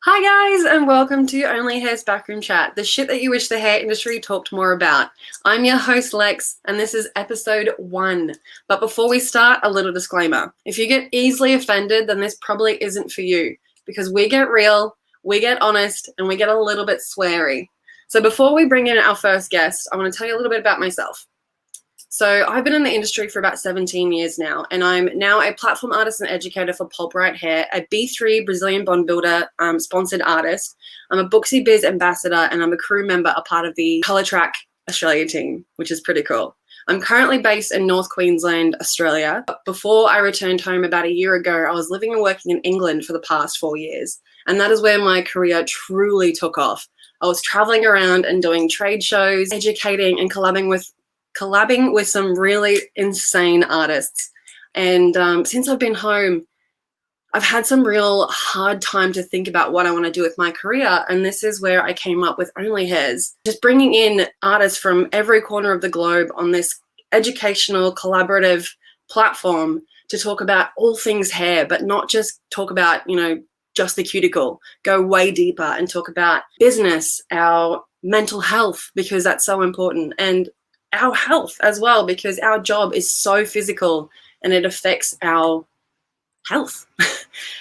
Hi guys, and welcome to OnlyHairs BackRoom Chat, the shit that you wish the hair industry talked more about. I'm your host Lex, and this is episode 1. But before we start, a little disclaimer. If you get easily offended, then this probably isn't for you, because we get real, we get honest, and we get a little bit sweary. So before we bring in our first guest, I want to tell you a little bit about myself. So I've been in the industry for about 17 years now, and I'm now a platform artist and educator for Pulp Right Hair, a B3 Brazilian Bond Builder sponsored artist. I'm a Booksy Biz ambassador, and I'm a crew member, a part of the Colour Track Australia team, which is pretty cool. I'm currently based in North Queensland, Australia. Before I returned home about a year ago, I was living and working in England for the past 4 years, and that is where my career truly took off. I was traveling around and doing trade shows, educating and collabing with some really insane artists. And since I've been home, I've had some real hard time to think about what I want to do with my career. And this is where I came up with OnlyHairs, just bringing in artists from every corner of the globe on this educational, collaborative platform to talk about all things hair, but not just talk about, just the cuticle, go way deeper and talk about business, our mental health, because that's so important, and our health as well, because our job is so physical and it affects our health.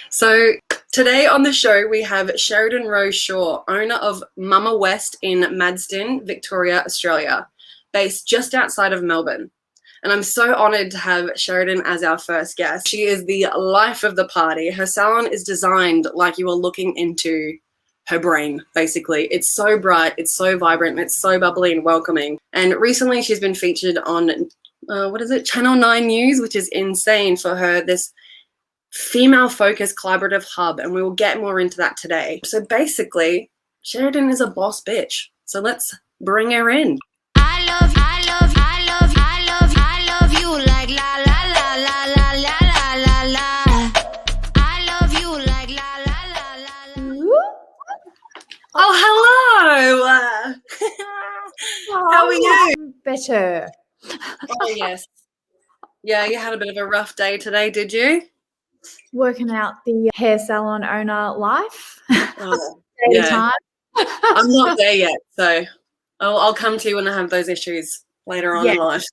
So today on the show, we have Sheridan Rose Shaw, owner of MAMAWEST in Madston, Victoria, Australia, based just outside of Melbourne. And I'm so honored to have Sheridan as our first guest. She is the life of the party. Her salon is designed like you are looking into her brain, basically. It's so bright, it's so vibrant, and it's so bubbly and welcoming. And recently she's been featured on, Channel 9 News, which is insane for her, this female-focused collaborative hub, and we will get more into that today. So basically, Sheridan is a boss bitch. So let's bring her in. I love you like la la la la la la la la. I love you like la la la la la. Oh, hello! How are you? Better. Oh, yes. Yeah, you had a bit of a rough day today, did you? Working out the hair salon owner life. Oh, Daily yeah. time. I'm not there yet, so I'll come to you when I have those issues later on in life.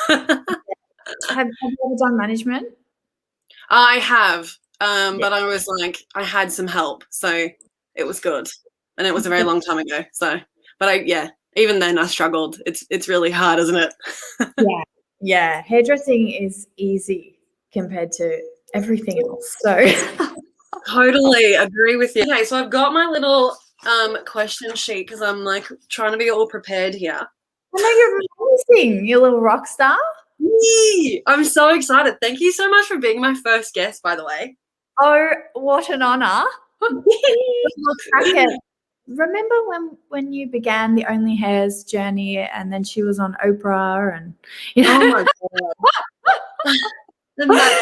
Have you ever done management? I have, but I was like, I had some help, so it was good, and it was a very long time ago. So, but even then I struggled. It's really hard, isn't it? Yeah. Hairdressing is easy compared to everything else. So Totally agree with you. Okay, so I've got my little question sheet because I'm like trying to be all prepared here. I know you're amazing. You're a little rock star. Yee! I'm so excited. Thank you so much for being my first guest, by the way. Oh, what an honor. Remember when you began the OnlyHairs journey, and then she was on Oprah, and Oh my god.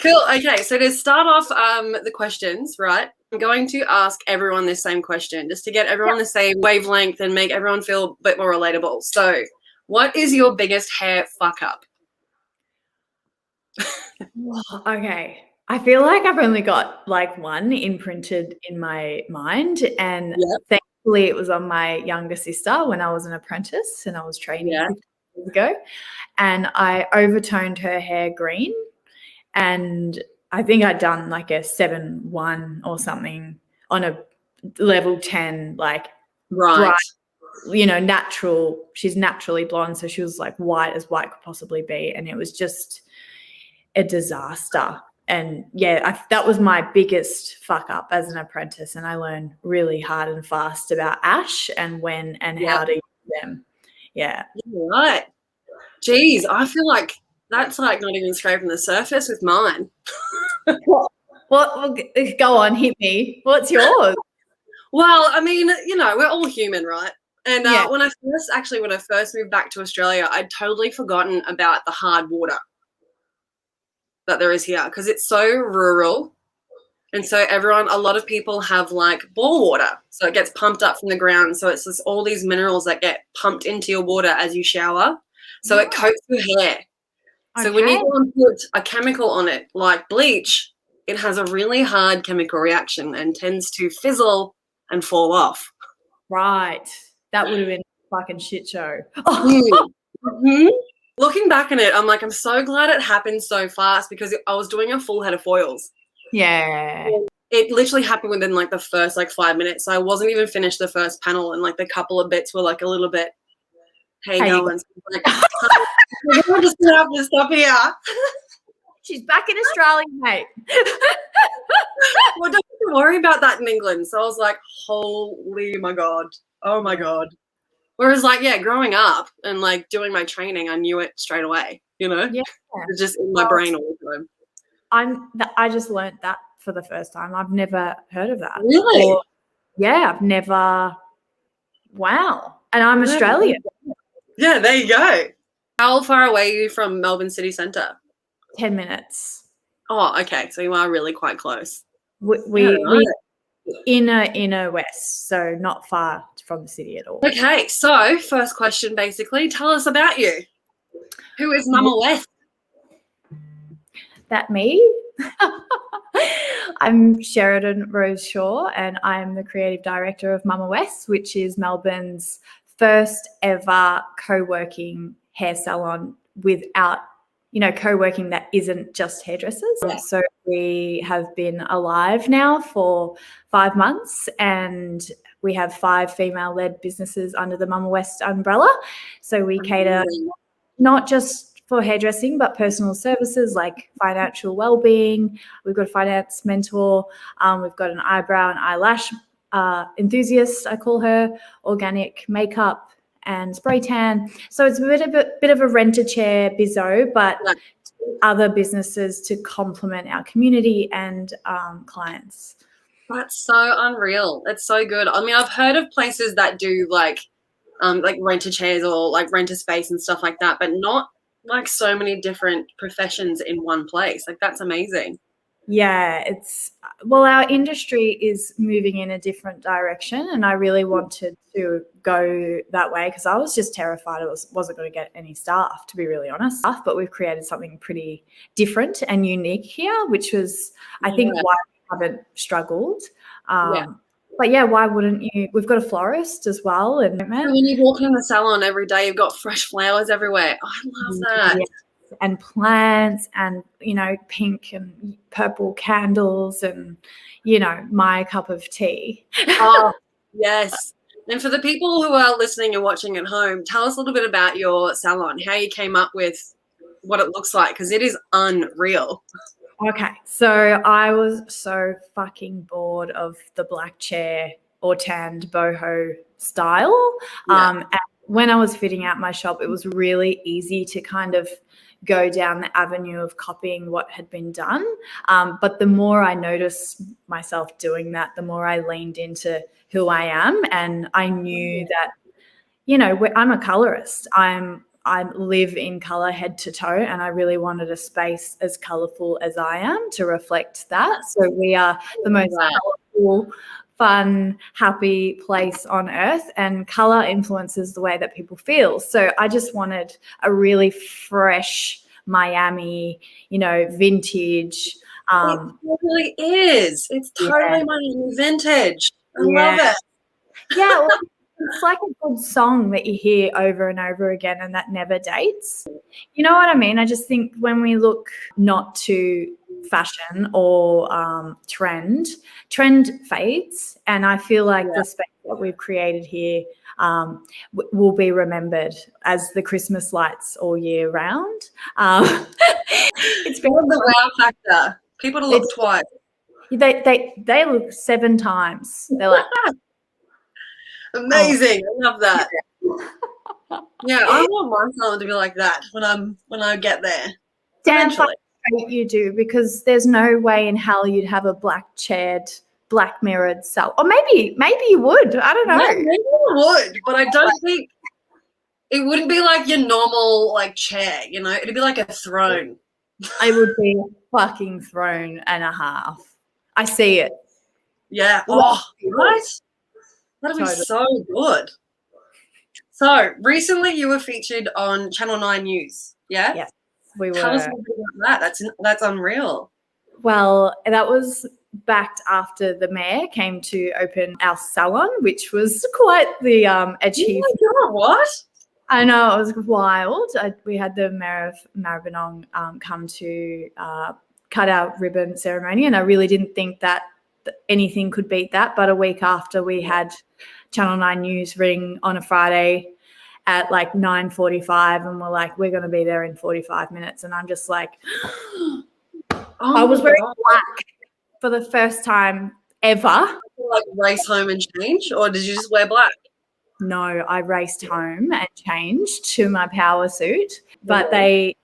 Cool. Okay, so to start off the questions, right? I'm going to ask everyone this same question just to get everyone the same wavelength and make everyone feel a bit more relatable. So, what is your biggest hair fuck up? Okay. I feel like I've only got like one imprinted in my mind, and thankfully it was on my younger sister when I was an apprentice and I was training 15 years ago, and I overtoned her hair green, and I think I'd done like a 7-1 or something on a level 10, like bright, natural. She's naturally blonde, so she was like white as white could possibly be, and it was just a disaster. And that was my biggest fuck up as an apprentice, and I learned really hard and fast about ash and when and how to use them. Yeah. You're right. Geez, I feel like that's like not even scraping the surface with mine. What? Go on, hit me. What's yours? Well, I mean, we're all human, right? And when I first moved back to Australia, I'd totally forgotten about the hard water that there is here, because it's so rural, and so a lot of people have like bore water, so it gets pumped up from the ground, so it's just all these minerals that get pumped into your water as you shower, so it coats your hair. So when you go and put a chemical on it like bleach, it has a really hard chemical reaction and tends to fizzle and fall off. Right. That would have been a fucking shit show. Mm-hmm. Looking back on it, I'm like, I'm so glad it happened so fast because I was doing a full head of foils. Yeah. It literally happened within like the first like 5 minutes. So I wasn't even finished the first panel, and like the couple of bits were like a little bit, hey, going. Like, we're just gonna have to stop here. She's back in Australia, mate. Well, don't have to worry about that in England. So I was like, holy my God. Oh my God. Whereas like, yeah, growing up and like doing my training, I knew it straight away, you know? Yeah. It's just in my brain all the time. I just learned that for the first time. I've never heard of that. Really? Yeah, I've never. Wow. And I'm Australian. Yeah, there you go. How far away are you from Melbourne city centre? 10 minutes. Oh, okay. So you are really quite close. We inner west, so not far from the city at all. Okay, so first question, basically, tell us about you. Who is MAMAWEST? That me? I'm Sheridan Rose Shaw, and I'm the creative director of MAMAWEST, which is Melbourne's first ever co-working hair salon without, co-working that isn't just hairdressers. Yeah. So we have been alive now for 5 months, and we have 5 female-led businesses under the MAMAWEST umbrella. So we cater not just for hairdressing, but personal services like financial well-being. We've got a finance mentor. We've got an eyebrow and eyelash enthusiast, I call her, organic makeup and spray tan. So it's a bit of a rent-a-chair bizzo, but other businesses to complement our community and clients. That's so unreal. It's so good. I mean, I've heard of places that do like rent-a-chairs or like rent-a-space and stuff like that, but not like so many different professions in one place. Like that's amazing. Yeah, our industry is moving in a different direction, and I really wanted to go that way because I was just terrified it wasn't going to get any staff, to be really honest. But we've created something pretty different and unique here, which was, I think, why we haven't struggled. But yeah, why wouldn't you? We've got a florist as well. And when you walk in the salon every day, you've got fresh flowers everywhere. Oh, I love that. Yeah. And plants and, pink and purple candles and, my cup of tea. Oh, yes. And for the people who are listening and watching at home, tell us a little bit about your salon, how you came up with what it looks like, because it is unreal. Okay, so I was so fucking bored of the black chair or tanned boho style. And when I was fitting out my shop, it was really easy to kind of go down the avenue of copying what had been done. But the more I noticed myself doing that, the more I leaned into who I am. And I knew that, I'm a colorist. I live in color head to toe, and I really wanted a space as colorful as I am to reflect that. So we are the most colorful, fun, happy place on earth, and color influences the way that people feel. So I just wanted a really fresh Miami, vintage. It really is. It's totally Miami vintage. I love it. Yeah. Well, it's like a good song that you hear over and over again and that never dates. You know what I mean? I just think when we look not to fashion or trend fades, and I feel like the space that we've created here will be remembered as the Christmas lights all year round. It's been the wow factor. People to look twice. They look 7 times. They're like, amazing. I love that. Yeah, I want my salon to be like that when I get there. Damn straight you do, because there's no way in hell you'd have a black-chaired, black-mirrored salon. Or maybe you would. I don't know. Maybe you would, but I don't think it wouldn't be like your normal like chair, It'd be like a throne. It would be a fucking throne and a half. I see it. Yeah. Oh, right? That'd be so good. So recently you were featured on Channel 9 News, yeah? Yes, we were. Tell us a bit about that. That's unreal. Well, that was backed after the mayor came to open our salon, which was quite the achievement. Oh my God, what? I know, it was wild. We had the mayor of Maribyrnong come to cut our ribbon ceremony, and I really didn't think that anything could beat that. But a week after, we had Channel 9 News ring on a Friday at like 9:45, and we're like, we're going to be there in 45 minutes. And I'm just like, I was wearing black for the first time ever. Like race home and change, or did you just wear black? No, I raced home and changed to my power suit, but they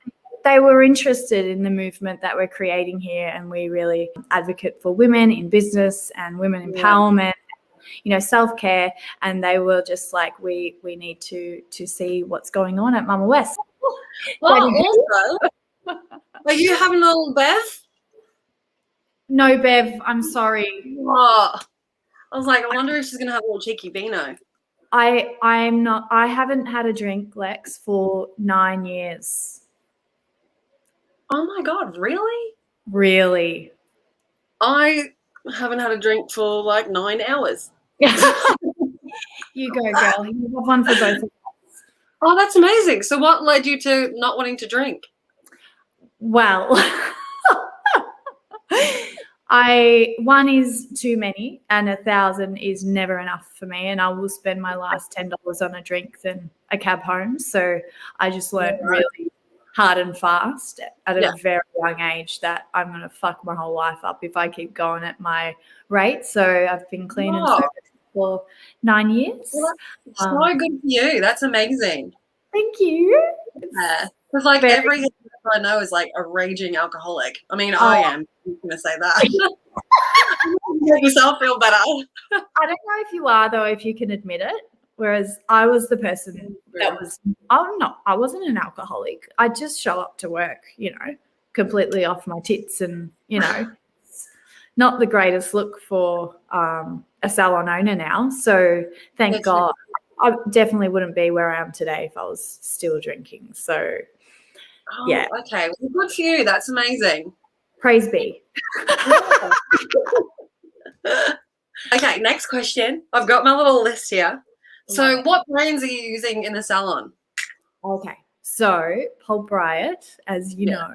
were interested in the movement that we're creating here, and we really advocate for women in business and women empowerment, self-care, and they were just like, we need to see what's going on at MAMAWEST. Well, also, are you having a little Bev? No, Bev, I'm sorry. Oh, I was like, I wonder if she's going to have a little cheeky vino. I'm not. I haven't had a drink, Lex, for 9 years. Oh my God, really? Really? I haven't had a drink for like 9 hours. You go, girl. You have one for both of us. Oh, that's amazing. So what led you to not wanting to drink? Well, one is too many, and 1,000 is never enough for me, and I will spend my last $10 on a drink than a cab home. So I just learned really hard and fast at a very young age that I'm going to fuck my whole life up if I keep going at my rate. So I've been clean and sober for 9 years. Well, that's so good for you. That's amazing. Thank you. Yeah. Because like every I know is like a raging alcoholic. I mean, I am. I'm going to say that. Make yourself feel better. I don't know if you are, though, if you can admit it. Whereas I was the person that was, I wasn't an alcoholic. I just show up to work, completely off my tits, and, it's not the greatest look for a salon owner now. So thank God. I definitely wouldn't be where I am today if I was still drinking. So, yeah. Okay. Well, good for you. That's amazing. Praise be. Okay, next question. I've got my little list here. So what brands are you using in the salon? Okay. So Pulp Riot, as you know,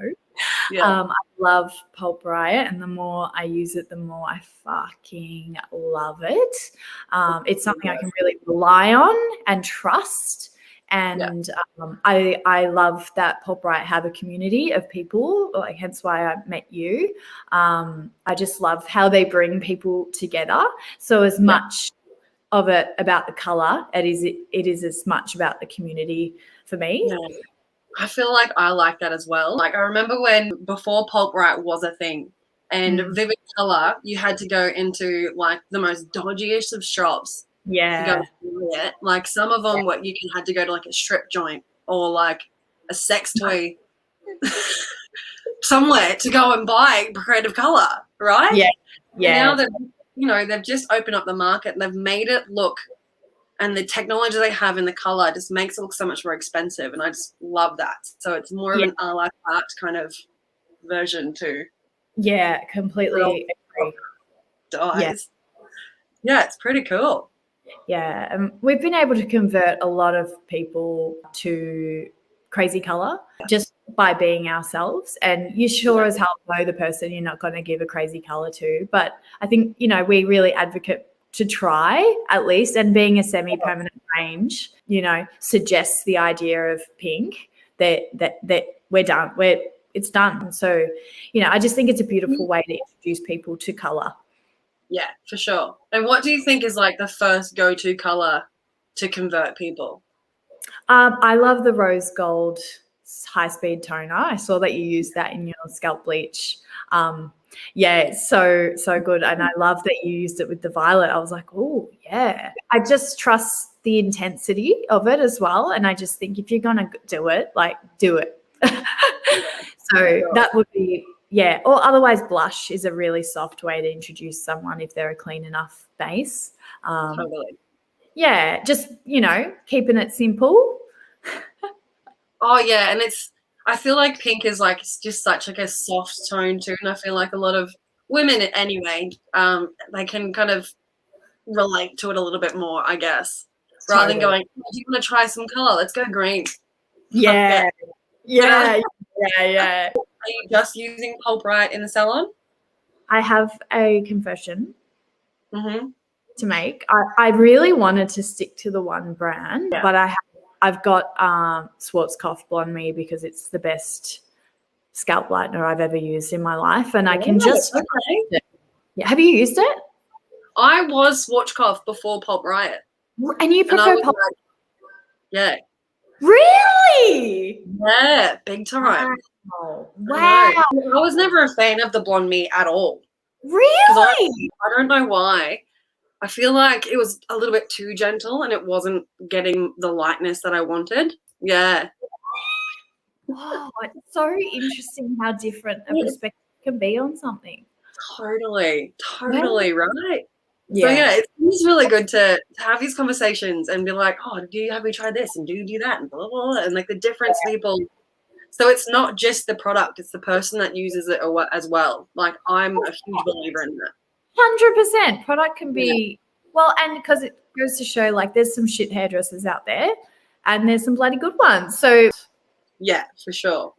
I love Pulp Riot, and the more I use it, the more I fucking love it. It's something I can really rely on and trust. And I love that Pulp Riot have a community of people, like, hence why I met you. I just love how they bring people together. So as much of it about the colour, it is as much about the community for me. Yeah. I feel like I like that as well. Like I remember before Pulp Riot was a thing, and Vivid Colour, you had to go into like the most dodgiest of shops. Yeah. Like some of them, you had to go to like a strip joint or like a sex toy somewhere to go and buy Creative Colour, right? Yeah. Yeah. And now they've just opened up the market and they've made it look, and the technology they have in the colour just makes it look so much more expensive, and I just love that. So it's more of an a la carte kind of version too. Yeah, completely agree. Yeah, it's pretty cool. Yeah, we've been able to convert a lot of people to Crazy Colour just by being ourselves, and you sure as hell know the person you're not going to give a crazy colour to. But I think, we really advocate to try at least, and being a semi-permanent range, suggests the idea of pink that we're done. It's done. So, I just think it's a beautiful way to introduce people to colour. Yeah, for sure. And what do you think is like the first go-to colour to convert people? I love the rose gold high-speed toner. I saw that you used that in your scalp bleach. It's so good, and I love that you used it with the violet. I was like, oh, yeah. I just trust the intensity of it as well, and I just think if you're going to do it, like, do it. So that would be... Yeah, or otherwise blush is a really soft way to introduce someone if they're a clean enough base. Totally. Yeah, just, keeping it simple. Oh, yeah, and I feel like pink is like just such like a soft tone too, and I feel like a lot of women anyway, they can kind of relate to it a little bit more, I guess, rather than going, oh, do you want to try some color? Let's go green. Yeah, yeah. Are you just using Pulp Bright in the salon? I have a confession Mm-hmm. to make. I really wanted to stick to the one brand, but I've got Schwarzkopf Blonde Me because it's the best scalp lightener I've ever used in my life, and I can just Have you used it? I was Schwarzkopf before Pulp Riot. And you prefer Pulp? Yeah. Really? Yeah, big time. Wow. I was never a fan of the Blonde Me at all. Really? I don't know why. I feel like it was a little bit too gentle and it wasn't getting the lightness that I wanted. Yeah. Wow, it's so interesting how different a perspective can be on something. Totally, right? Yeah. So yeah, it's really good to have these conversations and be like, oh, have you tried this and do you do that and blah, blah, blah, and like the different people. So it's not just the product, it's the person that uses it as well. Like I'm a huge believer in that. 100%. Product can be, well, and because it goes to show like there's some shit hairdressers out there and there's some bloody good ones. So yeah, for sure.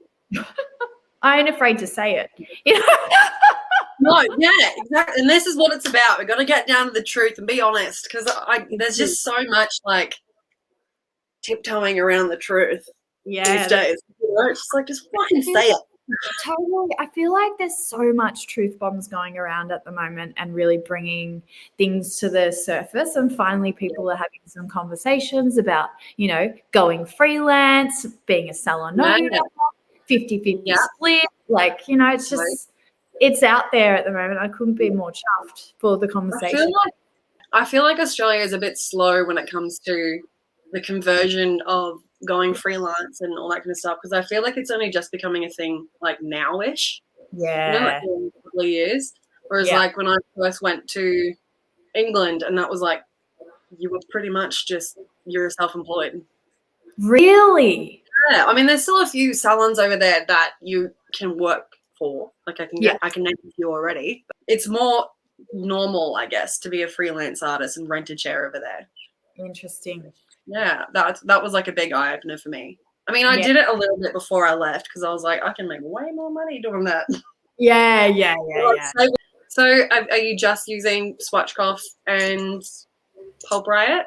I ain't afraid to say it. You know? No, yeah, exactly. And this is what it's about. We're going to get down to the truth and be honest, because there's just so much like tiptoeing around the truth these days. You know, it's just like, just fucking say it. Totally. I feel like there's so much truth bombs going around at the moment and really bringing things to the surface. And finally, people are having some conversations about, you know, going freelance, being a salon owner, 50-50 split. Like, you know, it's just, it's out there at the moment. I couldn't be more chuffed for the conversation. I feel like Australia is a bit slow when it comes to the conversion of going freelance and all that kind of stuff, because I feel like it's only just becoming a thing like now-ish. Yeah. You know, like in a couple of years. Whereas like when I first went to England and that was like, you were pretty much just, you're self-employed. Really? Yeah. I mean, there's still a few salons over there that you can work for. Like I can name a few already. But it's more normal, I guess, to be a freelance artist and rent a chair over there. Interesting. Yeah, that was like a big eye opener for me. I mean, I did it a little bit before I left because I was like, I can make way more money doing that. Yeah. So are you just using Schwarzkopf and Pulp Riot?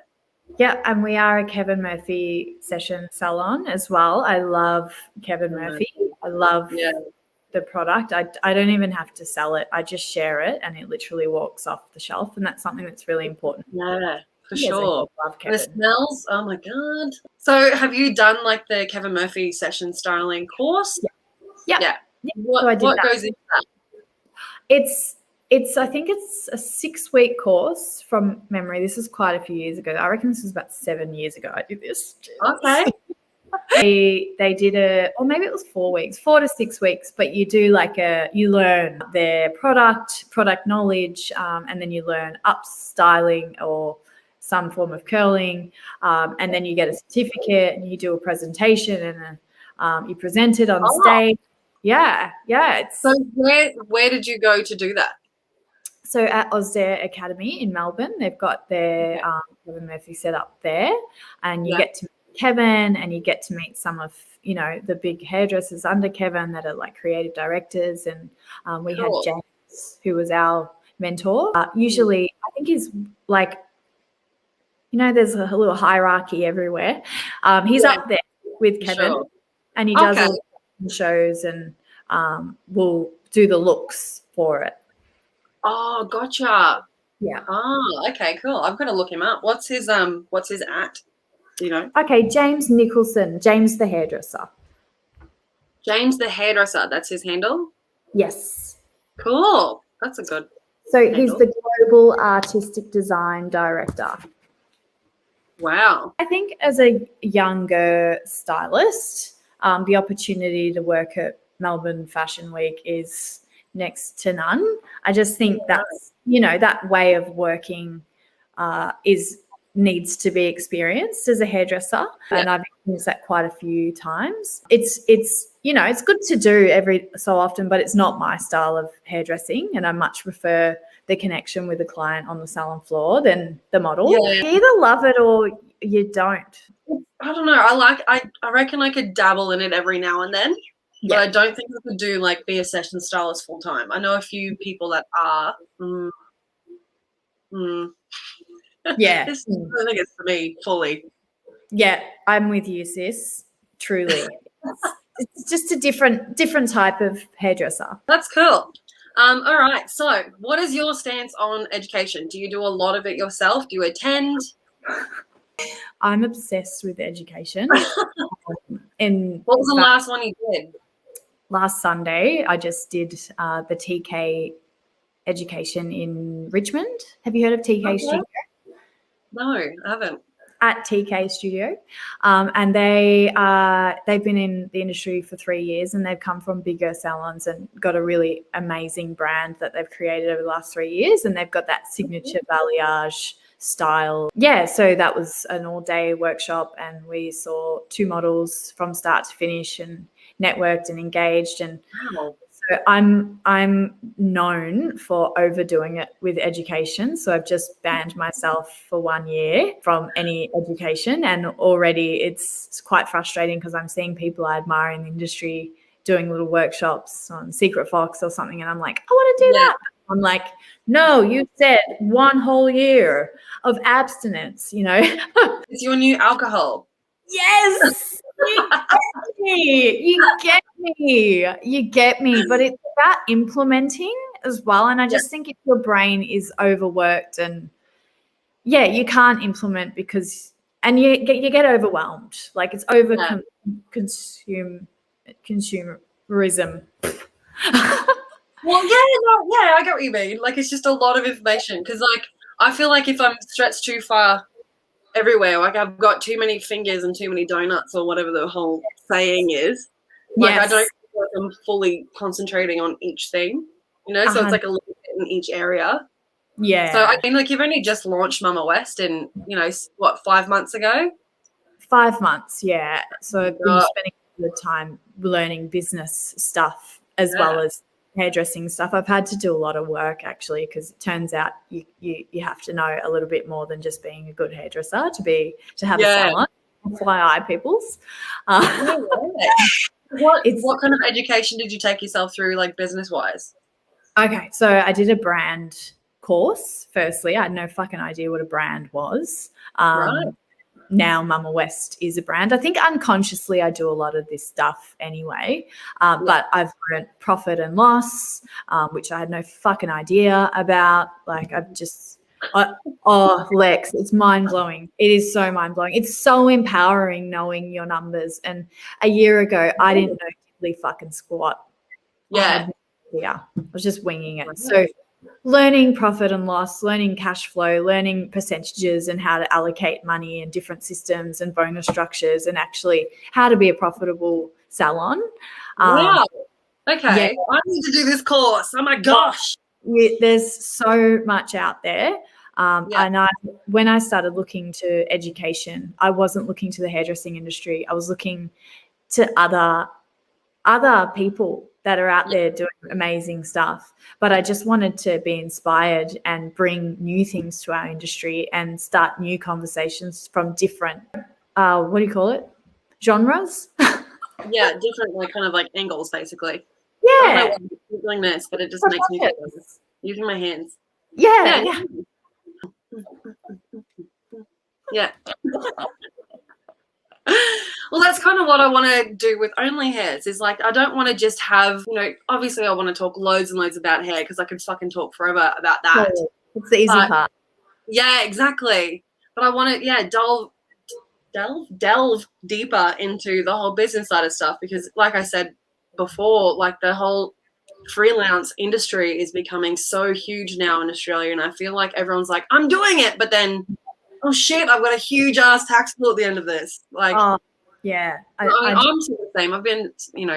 Yeah, and we are a Kevin Murphy session salon as well. I love Kevin Murphy. I love the product. I don't even have to sell it. I just share it and it literally walks off the shelf, and that's something that's really important. Yeah. For sure. Love Kevin. And it smells, oh my God. So have you done like the Kevin Murphy session styling course? Yeah. What goes into that? It's I think it's a 6-week course from memory. This is quite a few years ago. I reckon this was about 7 years ago I did this. Okay. They did or maybe it was 4 weeks, 4 to 6 weeks, but you do like you learn their product knowledge, and then you learn up styling or some form of curling, and then you get a certificate and you do a presentation and you present it on stage. Yeah. So where did you go to do that? So at Osdare Academy in Melbourne, they've got their Kevin Murphy set up there, and you get to meet Kevin and you get to meet some of, you know, the big hairdressers under Kevin that are like creative directors, and we had James, who was our mentor. Usually I think he's like, you know, there's a little hierarchy everywhere. He's up there with Kevin, and he does all the shows and will do the looks for it. Oh, gotcha. Yeah. Oh, okay, cool. I've got to look him up. What's his at? Do you know? Okay, James Nicholson, James the hairdresser. James the hairdresser, that's his handle? Yes. Cool. That's a good handle. He's the global artistic design director. Wow. I think as a younger stylist, the opportunity to work at Melbourne Fashion Week is next to none. I just think that's, you know, that way of working is needs to be experienced as a hairdresser, and I've experienced that quite a few times. It's it's good to do every so often, but it's not my style of hairdressing, and I much prefer the connection with the client on the salon floor than the model. You either love it or you don't. I don't know. I reckon I could dabble in it every now and then, but I don't think I could do like be a session stylist full time. I know a few people that are. Yeah. I think it's for me fully. Yeah, I'm with you, sis. Truly. It's just a different type of hairdresser. That's cool. All right. So what is your stance on education? Do you do a lot of it yourself? Do you attend? I'm obsessed with education. And what was the last one you did? Last Sunday, I just did the TK education in Richmond. Have you heard of TK Studio? No, I haven't. At TK Studio, and they've been in the industry for 3 years, and they've come from bigger salons and got a really amazing brand that they've created over the last 3 years, and they've got that signature balayage style. Yeah, so that was an all-day workshop, and we saw 2 models from start to finish and networked and engaged. And so I'm known for overdoing it with education. So I've just banned myself for 1 year from any education, and already it's quite frustrating because I'm seeing people I admire in the industry doing little workshops on Secret Fox or something, and I'm like, I want to do that. I'm like, no, you said 1 whole year of abstinence, It's your new alcohol. Yes. You get me. But it's about implementing as well. And I just think if your brain is overworked and you can't implement because you get overwhelmed. Like it's over consumerism. Well, I get what you mean. Like it's just a lot of information because like I feel like if I'm stretched too far everywhere, like I've got too many fingers and too many donuts or whatever the whole saying is. Like I don't feel like I'm fully concentrating on each thing, so it's like a little bit in each area. Yeah. So I mean, like you've only just launched MAMAWEST in, 5 months ago? 5 months, yeah. So I've been spending the time learning business stuff as well as hairdressing stuff. I've had to do a lot of work actually because it turns out you have to know a little bit more than just being a good hairdresser to have a salon. FYI, peoples. What kind of education did you take yourself through, like business-wise? Okay, so I did a brand course. Firstly, I had no fucking idea what a brand was. Now MAMAWEST is a brand. I think unconsciously I do a lot of this stuff anyway, but I've learned profit and loss, which I had no fucking idea about. Like I've just Lex, it's mind-blowing. It is so mind-blowing. It's so empowering knowing your numbers. And a year ago, I didn't know diddly fucking squat. I was just winging it. So learning profit and loss, learning cash flow, learning percentages and how to allocate money and different systems and bonus structures and actually how to be a profitable salon. Wow. Okay. I need to do this course. Oh, my gosh. There's so much out there. And when I started looking to education, I wasn't looking to the hairdressing industry. I was looking to other people that are out there doing amazing stuff. But I just wanted to be inspired and bring new things to our industry and start new conversations from different, what do you call it? Genres? Different like kind of like angles basically. Yeah. I don't know why I'm doing this, but it just makes me feel this. Using my hands. Yeah. Well, that's kind of what I want to do with OnlyHairs is like I don't want to just have, obviously I want to talk loads and loads about hair because I could fucking talk forever about that. It's the easy part. Yeah, exactly. But I want to, delve deeper into the whole business side of stuff because like I said before, like the whole freelance industry is becoming so huge now in Australia and I feel like everyone's like, I'm doing it, but then oh shit, I've got a huge ass tax bill at the end of this. Like, yeah. I'm super same. I've been,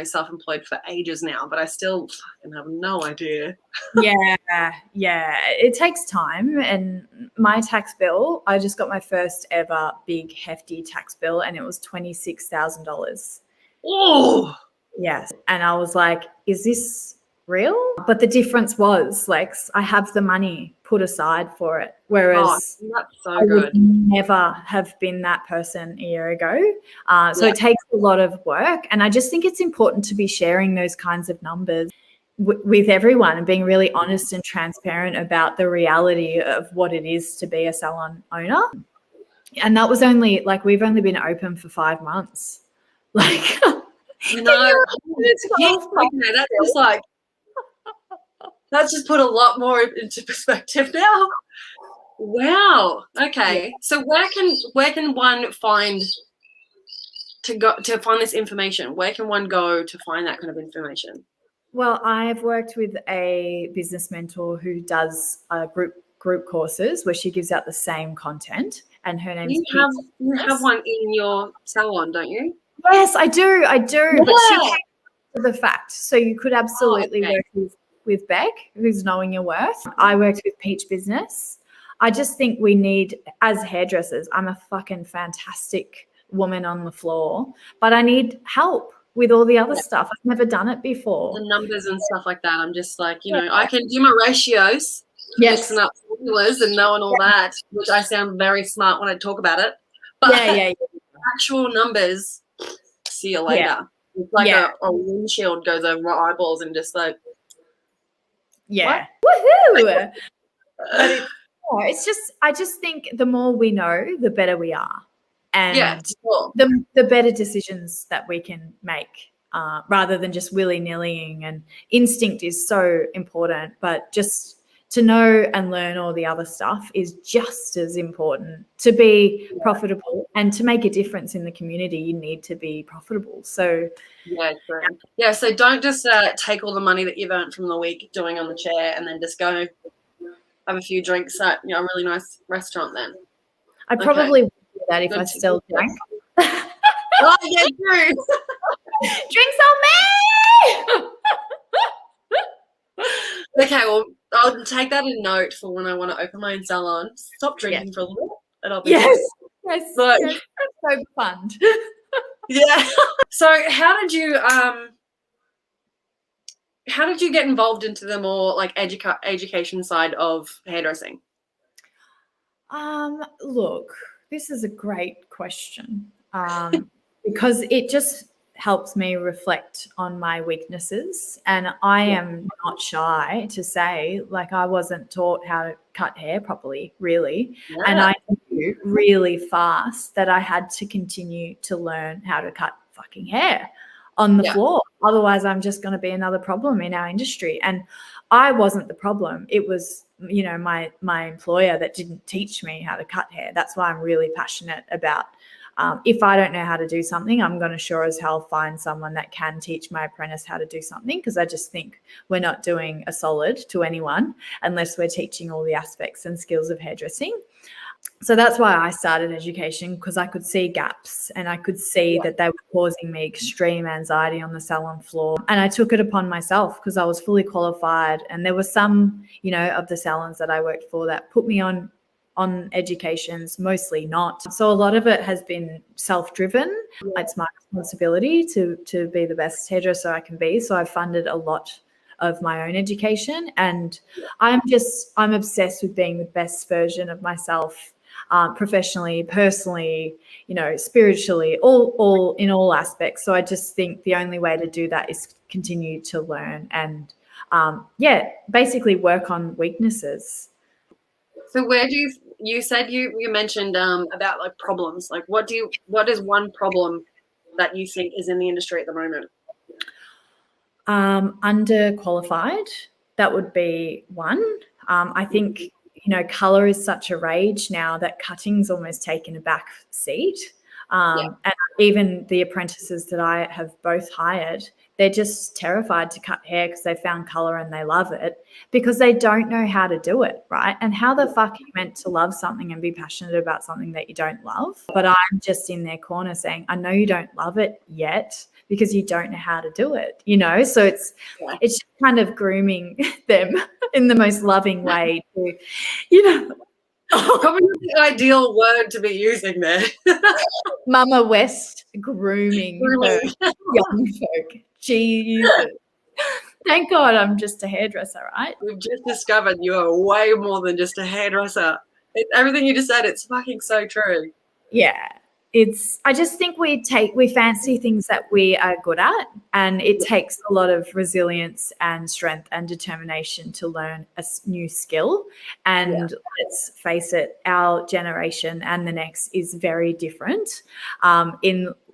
self-employed for ages now, but I still fucking have no idea. Yeah. It takes time. And my tax bill, I just got my first ever big hefty tax bill, and it was $26,000. Oh, Yes. And I was like, is this real? But the difference was, Lex, I have the money put aside for it. Whereas that's so I would good. never have been that person a year ago. So it takes a lot of work. And I just think it's important to be sharing those kinds of numbers with everyone and being really honest and transparent about the reality of what it is to be a salon owner. And that was only we've only been open for 5 months. No, that's just put a lot more into perspective now. Wow. Okay. Yeah. So where can one find this information? Where can one go to find that kind of information? Well, I've worked with a business mentor who does group courses where she gives out the same content, and her name's You have one in your salon, don't you? Yes, I do. Yeah. But she came to the fact. So you could absolutely work with Beck, who's Knowing Your Worth. I worked with Peach Business. I just think we need, as hairdressers, I'm a fucking fantastic woman on the floor, but I need help with all the other stuff. I've never done it before. The numbers and stuff like that. I'm just like, I can do my ratios, mixing up formulas and knowing all that, which I sound very smart when I talk about it. But actual numbers, see you later. It's like a windshield goes over my eyeballs and just like, what? Woohoo! But I just think the more we know, the better we are. And the better decisions that we can make rather than just willy-nillying. And instinct is so important, but just to know and learn all the other stuff is just as important. To be profitable and to make a difference in the community, you need to be profitable. So so don't just take all the money that you've earned from the week doing on the chair and then just go have a few drinks at a really nice restaurant then. I probably would do that if I still drank. Oh, yeah, true. Drinks on me! Okay, well, I'll take that in note for when I want to open my own salon. Stop drinking for a little bit, and I'll be yes, that's so fun. Yeah. So, how did you get involved into the more education side of hairdressing? Look, this is a great question because it just helps me reflect on my weaknesses, and I am not shy to say I wasn't taught how to cut hair properly, really, and I knew really fast that I had to continue to learn how to cut fucking hair on the floor. Otherwise, I'm just going to be another problem in our industry. And I wasn't the problem. It was, my employer that didn't teach me how to cut hair. That's why I'm really passionate about if I don't know how to do something, I'm going to sure as hell find someone that can teach my apprentice how to do something, because I just think we're not doing a solid to anyone unless we're teaching all the aspects and skills of hairdressing. So that's why I started education, because I could see gaps and I could see that they were causing me extreme anxiety on the salon floor. And I took it upon myself because I was fully qualified, and there were some, of the salons that I worked for that put me on educations, mostly not. So a lot of it has been self-driven. It's my responsibility to be the best hairdresser I can be. So I've funded a lot of my own education, and I'm obsessed with being the best version of myself, professionally, personally, spiritually, all in all aspects. So I just think the only way to do that is continue to learn and basically work on weaknesses. So where do you said you mentioned about problems, what is one problem that you think is in the industry at the moment? Underqualified, that would be one. I think color is such a rage now that cutting's almost taken a back seat. And even the apprentices that I have both hired, they're just terrified to cut hair because they found color and they love it because they don't know how to do it, right? And how the fuck are you meant to love something and be passionate about something that you don't love? But I'm just in their corner saying, I know you don't love it yet because you don't know how to do it, you know? So it's just kind of grooming them in the most loving way to, you know. Probably not the ideal word to be using there. MAMAWEST grooming her young folk. Jesus. Thank God I'm just a hairdresser, right? We've just discovered you are way more than just a hairdresser. Everything you just said, it's fucking so true. Yeah. I just think we fancy things that we are good at, and it takes a lot of resilience and strength and determination to learn a new skill. And let's face it, our generation and the next is very different.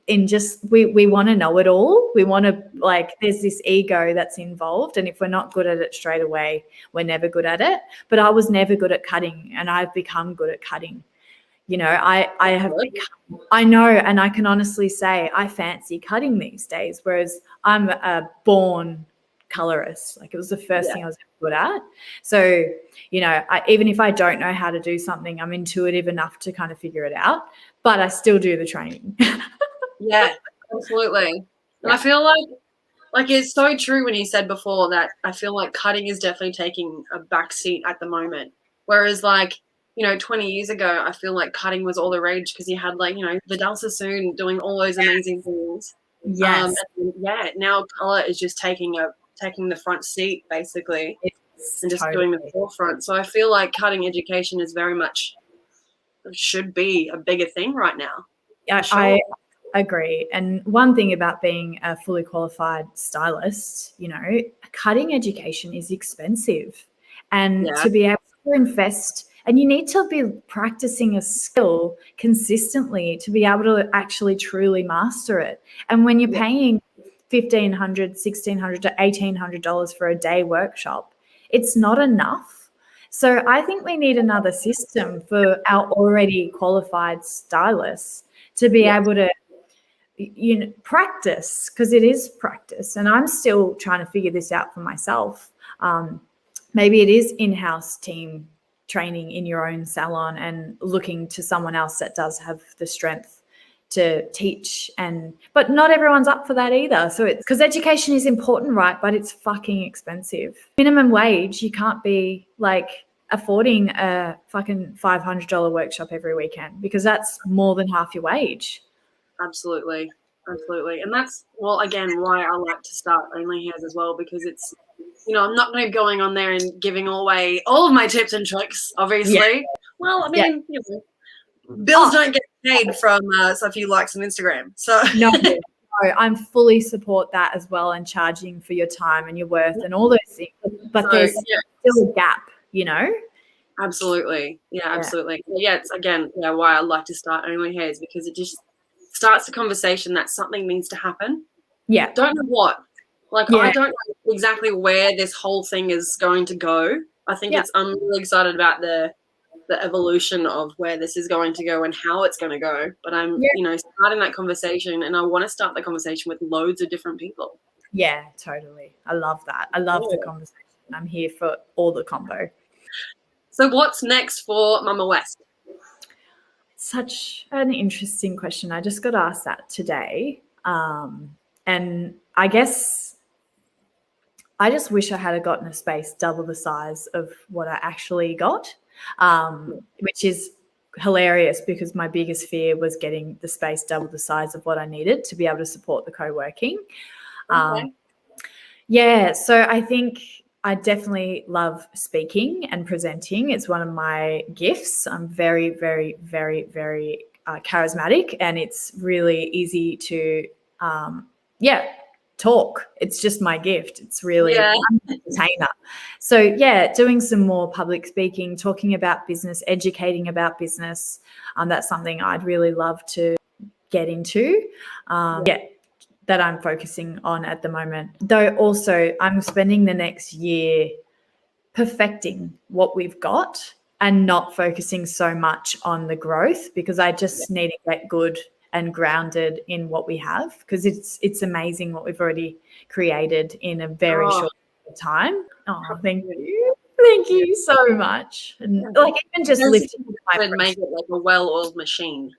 In just we want to know it all. We want to, like, there's this ego that's involved, and if we're not good at it straight away, we're never good at it. But I was never good at cutting, and I've become good at cutting. You know, I know, and I can honestly say I fancy cutting these days, whereas I'm a born colorist. Like, it was the first thing I was good at. So, you know, even if I don't know how to do something, I'm intuitive enough to kind of figure it out, but I still do the training. Yeah, absolutely. And I feel like it's so true when you said before that I feel like cutting is definitely taking a back seat at the moment. Whereas, like, you know, 20 years ago, I feel like cutting was all the rage because you had, like, you know, Vidal Sassoon doing all those amazing things. Yes. Now color is just taking the front seat, basically, and just doing the forefront. So I feel like cutting education is very much should be a bigger thing right now. Yeah, sure. I agree. And one thing about being a fully qualified stylist, you know, cutting education is expensive, and to be able to invest. And you need to be practicing a skill consistently to be able to actually truly master it. And when you're paying $1,500, $1,600 to $1,800 for a day workshop, it's not enough. So I think we need another system for our already qualified stylists to be able to, you know, practice, because it is practice. And I'm still trying to figure this out for myself. Maybe it is in-house team training in your own salon and looking to someone else that does have the strength to teach, but not everyone's up for that either. So it's because education is important, right? But it's fucking expensive. Minimum wage, you can't be like affording a fucking $500 workshop every weekend, because that's more than half your wage. Absolutely. And that's, well, again, why I like to start OnlyHairs as well, because it's, you know, I'm not going to be going on there and giving away all of my tips and tricks, obviously. Yeah. Well, I mean, you know, bills don't get paid from so few likes on Instagram. So no, I'm fully support that as well, and charging for your time and your worth and all those things. But there's still a gap, you know? Absolutely. Yeah, absolutely. Yeah, it's, again, why I like to start OnlyHairs, because it just starts the conversation that something needs to happen. Yeah. Don't know what. Like, I don't know exactly where this whole thing is going to go. I think I'm really excited about the evolution of where this is going to go and how it's going to go. But I'm, you know, starting that conversation, and I want to start the conversation with loads of different people. Yeah, totally. I love that. I love the conversation. I'm here for all the combo. So what's next for MAMAWEST? Such an interesting question. I just got asked that today. And I guess I just wish I had gotten a space double the size of what I actually got, which is hilarious, because my biggest fear was getting the space double the size of what I needed to be able to support the co-working. So I think I definitely love speaking and presenting. It's one of my gifts. I'm very, very, very, very charismatic, and it's really easy to, talk. It's just my gift. It's really I'm an entertainer. So doing some more public speaking, talking about business, educating about business. That's something I'd really love to get into. That I'm focusing on at the moment. Though also I'm spending the next year perfecting what we've got and not focusing so much on the growth, because I just need to get good and grounded in what we have, because it's amazing what we've already created in a very short time. Oh, thank you. Thank you so much. And like even just lifting my make it like a well-oiled machine.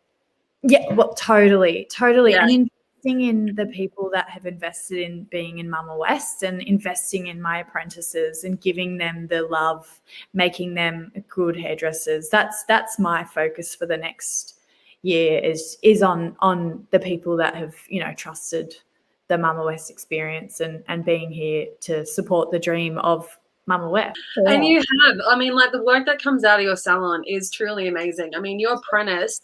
Yeah, well, totally. Yeah. And investing in the people that have invested in being in MAMAWEST and investing in my apprentices and giving them the love, making them good hairdressers. That's my focus for the next year is on the people that have, trusted the MAMAWEST experience and being here to support the dream of MAMAWEST. And you have, I mean, like the work that comes out of your salon is truly amazing. I mean, your apprentice,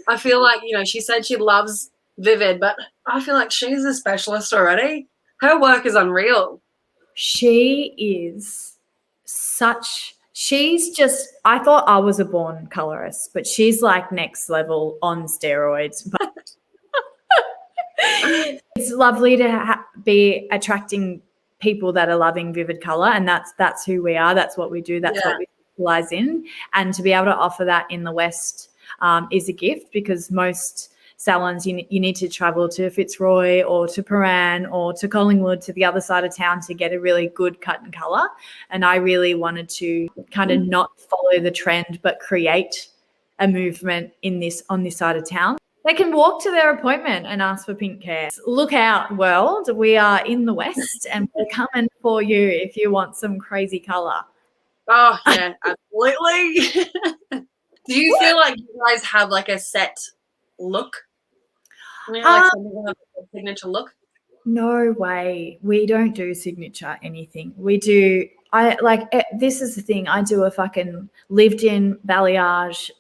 I feel like, she said she loves Vivid, but I feel like she's a specialist already. Her work is unreal. She is I thought I was a born colorist, but she's like next level on steroids. But it's lovely to be attracting people that are loving vivid color, and that's who we are. That's what we do. That's what we specialize in, and to be able to offer that in the West is a gift, because most salons you need to travel to Fitzroy or to Paran or to Collingwood, to the other side of town, to get a really good cut and color. And I really wanted to kind of not follow the trend, but create a movement on this side of town. They can walk to their appointment and ask for pink hair. Look out, world. We are in the West and we're coming for you if you want some crazy color. Oh, yeah, absolutely. Do you feel like you guys have like a set look? Like something have a signature look? No way. We don't do signature anything. We do, this is the thing. I do a fucking lived-in balayage.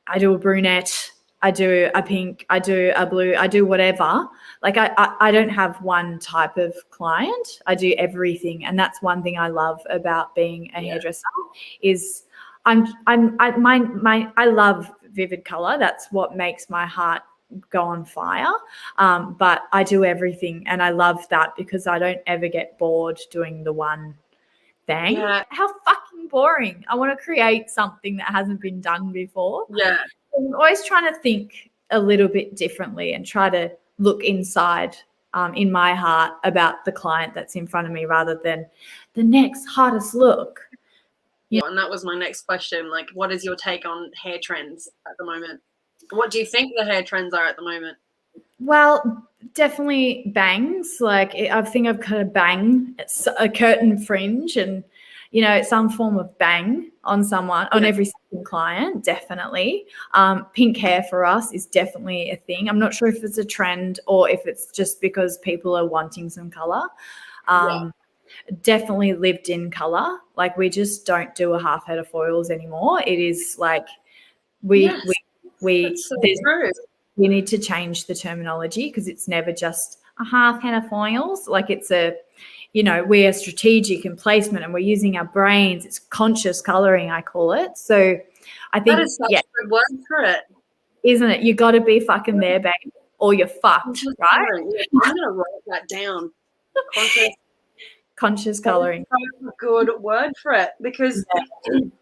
I do a brunette. I do a pink, I do a blue, I do whatever. Like I don't have one type of client. I do everything. And that's one thing I love about being a hairdresser is I love vivid color. That's what makes my heart go on fire. But I do everything, and I love that because I don't ever get bored doing the one thing. Yeah. How fucking boring. I want to create something that hasn't been done before. Yeah. I'm always trying to think a little bit differently and try to look inside in my heart about the client that's in front of me rather than the next hottest look. Yeah, and that was my next question. Like, what is your take on hair trends at the moment? What do you think the hair trends are at the moment? Well, definitely bangs. Like, I think I've got a bang, a curtain fringe, and some form of bang on someone, on every single client, definitely. Pink hair for us is definitely a thing. I'm not sure if it's a trend or if it's just because people are wanting some color. Definitely lived in color. Like, we just don't do a half head of foils anymore. It is like we need to change the terminology, because it's never just a half head of foils. Like, it's we are strategic in placement and we're using our brains. It's conscious coloring, I call it. So I think that is such a good word for it. Isn't it? You got to be fucking there, babe, or you're fucked, right? Yeah, I'm going to write that down. Conscious coloring. That's a good word for it, because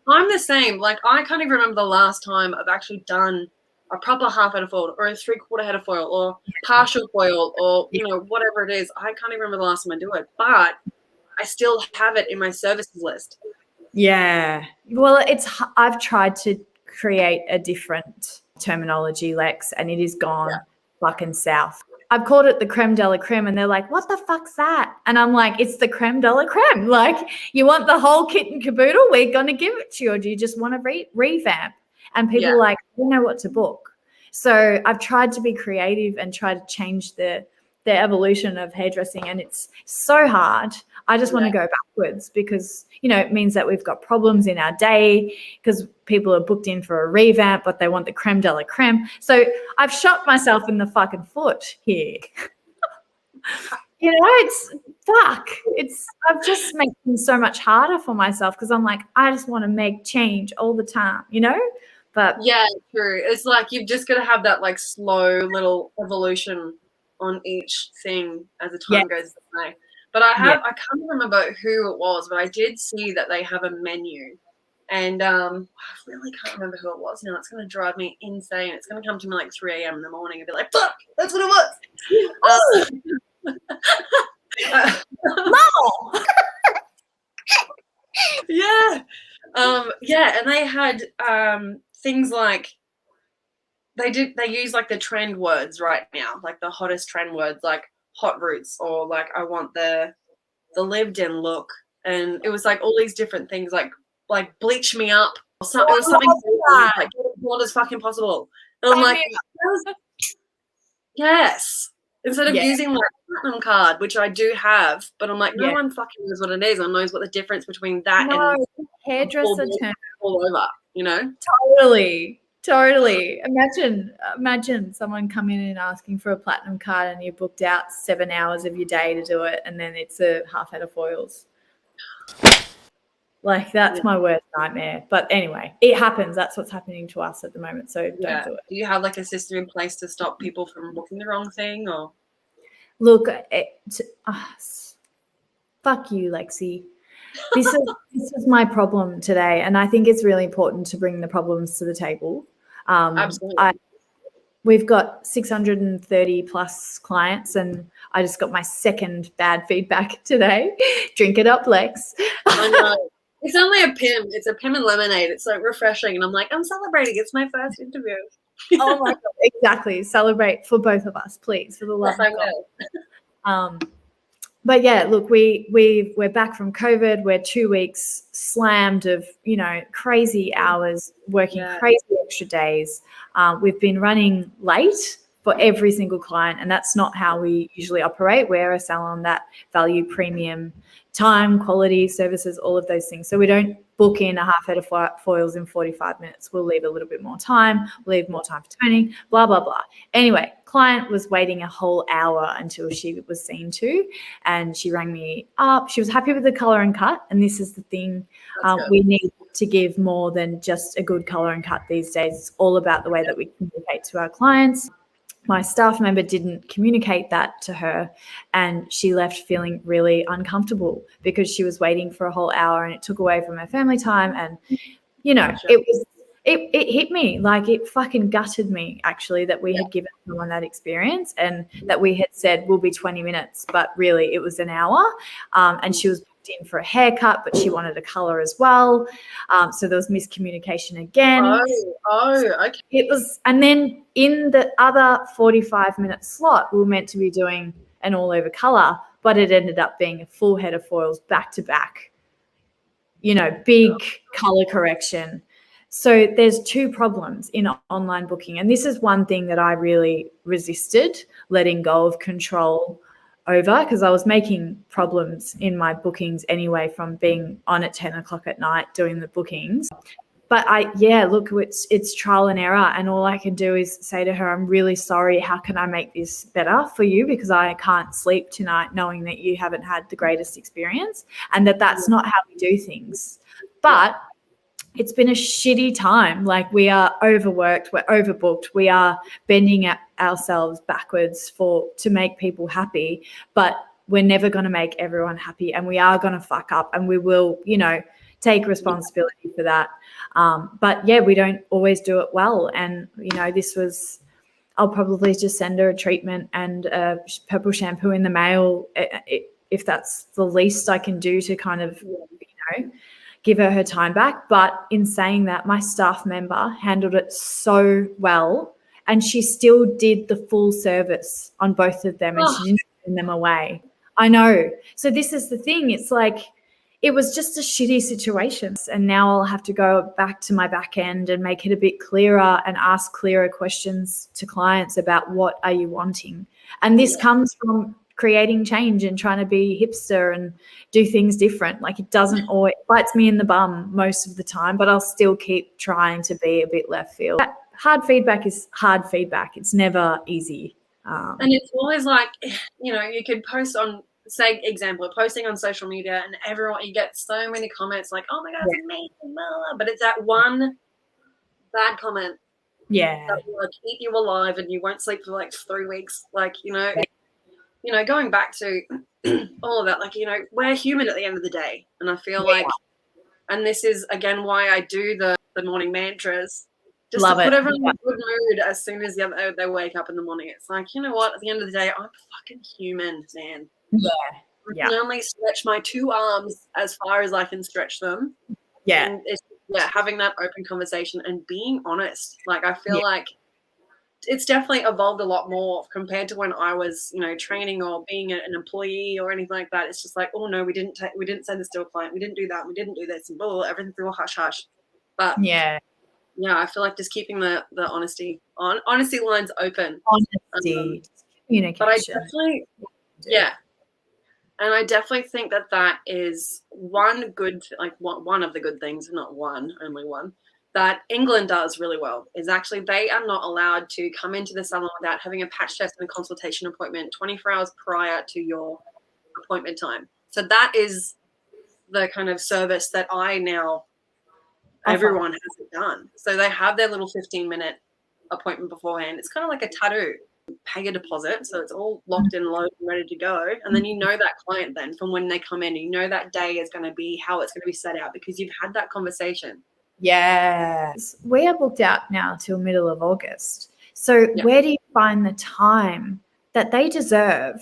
I'm the same. Like, I can't even remember the last time I've actually done a proper half head of foil or a 3/4 head of foil or partial foil or, whatever it is. I can't even remember the last time I do it, but I still have it in my services list. Yeah. Well, I've tried to create a different terminology, Lex, and it is gone fucking south. I've called it the creme de la creme, and they're like, what the fuck's that? And I'm like, it's the creme de la creme. Like, you want the whole kit and caboodle? We're going to give it to you, or do you just want to revamp? And people are like, I don't know what to book. So I've tried to be creative and try to change the evolution of hairdressing, and it's so hard. I just want to go backwards because, it means that we've got problems in our day because people are booked in for a revamp, but they want the creme de la creme. So I've shot myself in the fucking foot here. It's fuck. I've just made things so much harder for myself because I'm like, I just want to make change all the time, But yeah, true. It's like you've just got to have that like slow little evolution on each thing as the time goes by. But I can't remember who it was, but I did see that they have a menu, And I really can't remember who it was now. It's going to drive me insane. It's going to come to me like 3 a.m. in the morning and be like, fuck, that's what it was. No. Yeah. And they had things like they use like the trend words right now, like the hottest trend words, like hot roots, or like I want the lived in look. And it was like all these different things, like bleach me up. Or something, it was something like get as blonde as fucking possible. And I'm like, yes. Instead of using like platinum card, which I do have, but I'm like, no one fucking knows what it is and knows what the difference between that and hairdresser term all over, you know? Totally. Imagine someone coming in and asking for a platinum card and you booked out 7 hours of your day to do it, and then it's a half head of foils. Like, that's my worst nightmare. But anyway, it happens. That's what's happening to us at the moment. So don't do it. Do you have like a system in place to stop people from booking the wrong thing, or? Look, fuck you, Lexi. This is my problem today, and I think it's really important to bring the problems to the table. Absolutely. We've got 630 plus clients, and I just got my second bad feedback today. Drink it up, Lex. I know. It's only a Pim. It's a Pim and lemonade. It's so refreshing. And I'm like, I'm celebrating. It's my first interview. Oh, my God. Exactly. Celebrate for both of us, please, for the love of God. But, yeah, look, we're back from COVID. We're 2 weeks slammed of, crazy hours, working crazy extra days. We've been running late for every single client, and that's not how we usually operate. We're a salon that value premium time, quality, services, all of those things. So we don't book in a half head of foils in 45 minutes. We'll leave a little bit more time, leave more time for toning, blah, blah, blah. Anyway, client was waiting a whole hour until she was seen to, and she rang me up. She was happy with the color and cut, and this is the thing. We need to give more than just a good color and cut these days. It's all about the way that we communicate to our clients. My staff member didn't communicate that to her, and she left feeling really uncomfortable because she was waiting for a whole hour and it took away from her family time. And, it hit me, like it fucking gutted me actually that we had given someone that experience and that we had said will be 20 minutes, but really it was an hour. And she was booked in for a haircut, but she wanted a color as well. So there was miscommunication again. Oh, okay. It was, and then in the other 45-minute slot, we were meant to be doing an all-over color, but it ended up being a full head of foils back-to-back, big color correction. So there's two problems in online booking, and this is one thing that I really resisted letting go of control over, because I was making problems in my bookings anyway from being on at 10 o'clock at night doing the bookings. But it's trial and error, and all I can do is say to her, I'm really sorry, how can I make this better for you, because I can't sleep tonight knowing that you haven't had the greatest experience and that's not how we do things. But it's been a shitty time. Like, we are overworked, we're overbooked, we are bending ourselves backwards to make people happy, but we're never going to make everyone happy, and we are going to fuck up, and we will, take responsibility for that. But yeah, we don't always do it well. And, I'll probably just send her a treatment and a purple shampoo in the mail if that's the least I can do to kind of, give her time back. But in saying that, my staff member handled it so well, and she still did the full service on both of them, and she didn't send them away. I know. So this is the thing. It's like, it was just a shitty situation. And now I'll have to go back to my back end and make it a bit clearer and ask clearer questions to clients about what are you wanting. And this comes from creating change and trying to be hipster and do things different. Like, it doesn't always bites me in the bum most of the time, but I'll still keep trying to be a bit left field. Hard feedback is hard feedback. It's never easy. And it's always like, you could post on, say, example, posting on social media, and you get so many comments like, oh my God, it's amazing, blah, blah. But it's that one bad comment that will like eat you alive and you won't sleep for like 3 weeks. Like, going back to all of that, like, we're human at the end of the day. And I feel like and this is again why I do the morning mantras, just Love to put it. everyone in a good mood as soon as they wake up in the morning. It's like, you know what, at the end of the day, I'm fucking human, man. Yeah. I can only stretch my 2 arms as far as I can stretch them. Yeah. And it's, having that open conversation and being honest. Like, I feel like it's definitely evolved a lot more compared to when I was, training or being an employee or anything like that. It's just like, oh no, we didn't say this to a client. We didn't do that. We didn't do this, and blah, everything's all hush hush. But yeah, I feel like just keeping the honesty lines open. Honesty, communication. But I definitely, and I definitely think that is one good, like one of the good things, not one, only one, that England does really well, is actually they are not allowed to come into the salon without having a patch test and a consultation appointment 24 hours prior to your appointment time. So that is the kind of service that everyone has it done. So they have their little 15-minute appointment beforehand. It's kind of like a tattoo. Pay a deposit, so it's all locked in, loaded, and ready to go. And then you know that client then from when they come in, you know that day is going to be how it's going to be set out because you've had that conversation. Yes. We are booked out now till middle of August. So where do you find the time that they deserve?